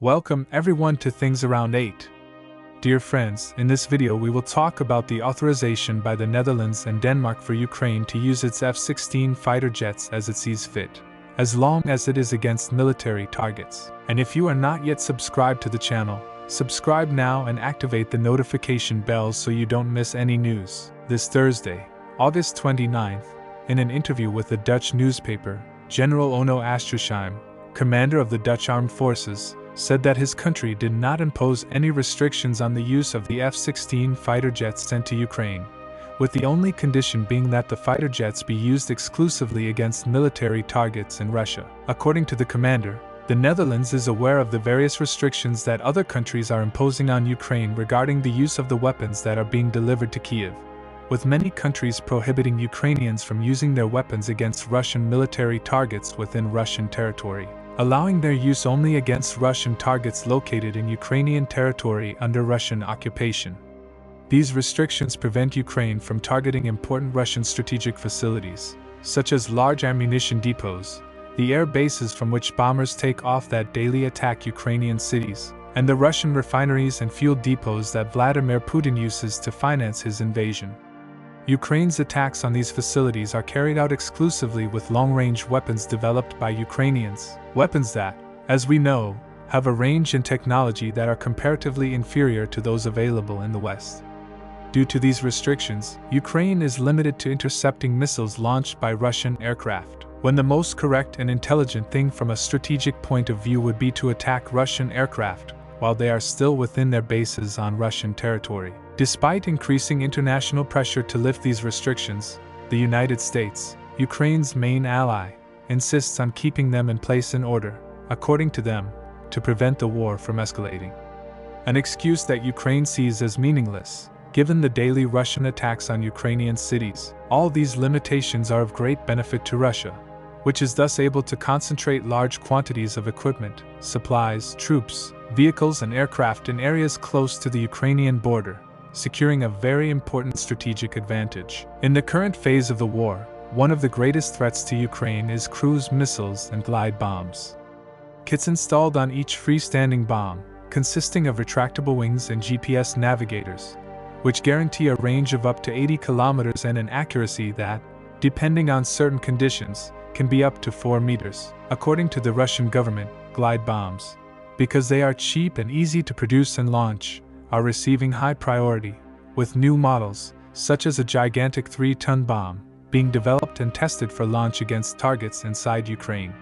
Welcome everyone to Things Around 8. Dear friends, in this video we will talk about the authorization by the Netherlands and Denmark for Ukraine to use its F-16 fighter jets as it sees fit, as long as it is against military targets. And if you are not yet subscribed to the channel, subscribe now and activate the notification bell so you don't miss any news. This Thursday, August 29th, in an interview with the Dutch newspaper, General Onno Astersheim, commander of the Dutch Armed Forces, said that his country did not impose any restrictions on the use of the F-16 fighter jets sent to Ukraine, with the only condition being that the fighter jets be used exclusively against military targets in Russia. According to the commander, the Netherlands is aware of the various restrictions that other countries are imposing on Ukraine regarding the use of the weapons that are being delivered to Kiev, with many countries prohibiting Ukrainians from using their weapons against Russian military targets within Russian territory, allowing their use only against Russian targets located in Ukrainian territory under Russian occupation. These restrictions prevent Ukraine from targeting important Russian strategic facilities, such as large ammunition depots, the air bases from which bombers take off that daily attack Ukrainian cities, and the Russian refineries and fuel depots that Vladimir Putin uses to finance his invasion. Ukraine's attacks on these facilities are carried out exclusively with long-range weapons developed by Ukrainians, weapons that, as we know, have a range and technology that are comparatively inferior to those available in the West. Due to these restrictions, Ukraine is limited to intercepting missiles launched by Russian aircraft, when the most correct and intelligent thing from a strategic point of view would be to attack Russian aircraft while they are still within their bases on Russian territory. Despite increasing international pressure to lift these restrictions, the United States, Ukraine's main ally, insists on keeping them in place in order, according to them, to prevent the war from escalating. An excuse that Ukraine sees as meaningless, given the daily Russian attacks on Ukrainian cities. All these limitations are of great benefit to Russia, which is thus able to concentrate large quantities of equipment, supplies, troops, vehicles and aircraft in areas close to the Ukrainian border, securing a very important strategic advantage. In the current phase of the war, one of the greatest threats to Ukraine is cruise missiles and glide bombs. Kits installed on each freestanding bomb, consisting of retractable wings and GPS navigators, which guarantee a range of up to 80 kilometers and an accuracy that, depending on certain conditions, can be up to 4 meters. According to the Russian government, glide bombs, because they are cheap and easy to produce and launch, are receiving high priority, with new models, such as a gigantic 3-ton bomb, being developed and tested for launch against targets inside Ukraine.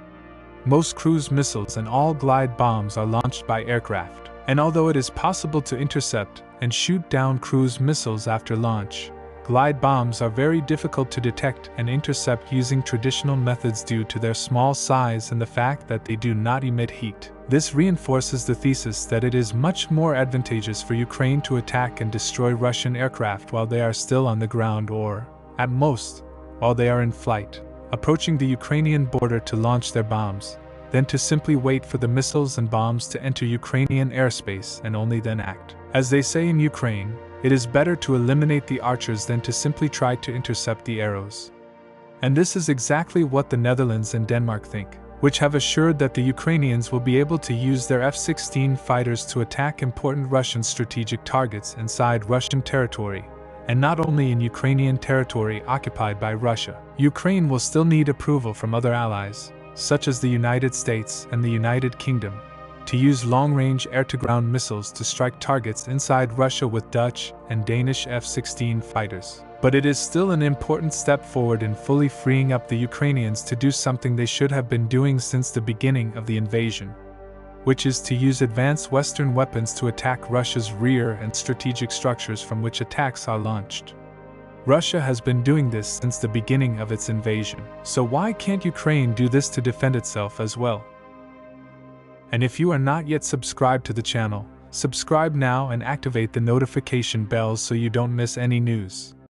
Most cruise missiles and all glide bombs are launched by aircraft, and although it is possible to intercept and shoot down cruise missiles after launch, glide bombs are very difficult to detect and intercept using traditional methods due to their small size and the fact that they do not emit heat. This reinforces the thesis that it is much more advantageous for Ukraine to attack and destroy Russian aircraft while they are still on the ground or, at most, while they are in flight, approaching the Ukrainian border to launch their bombs, than to simply wait for the missiles and bombs to enter Ukrainian airspace and only then act. As they say in Ukraine, it is better to eliminate the archers than to simply try to intercept the arrows. And this is exactly what the Netherlands and Denmark think, which have assured that the Ukrainians will be able to use their F-16 fighters to attack important Russian strategic targets inside Russian territory, and not only in Ukrainian territory occupied by Russia. Ukraine will still need approval from other allies, such as the United States and the United Kingdom, to use long-range air-to-ground missiles to strike targets inside Russia with Dutch and Danish F-16 fighters. But it is still an important step forward in fully freeing up the Ukrainians to do something they should have been doing since the beginning of the invasion, which is to use advanced Western weapons to attack Russia's rear and strategic structures from which attacks are launched. Russia has been doing this since the beginning of its invasion, so why can't Ukraine do this to defend itself as well? And if you are not yet subscribed to the channel, subscribe now and activate the notification bell so you don't miss any news.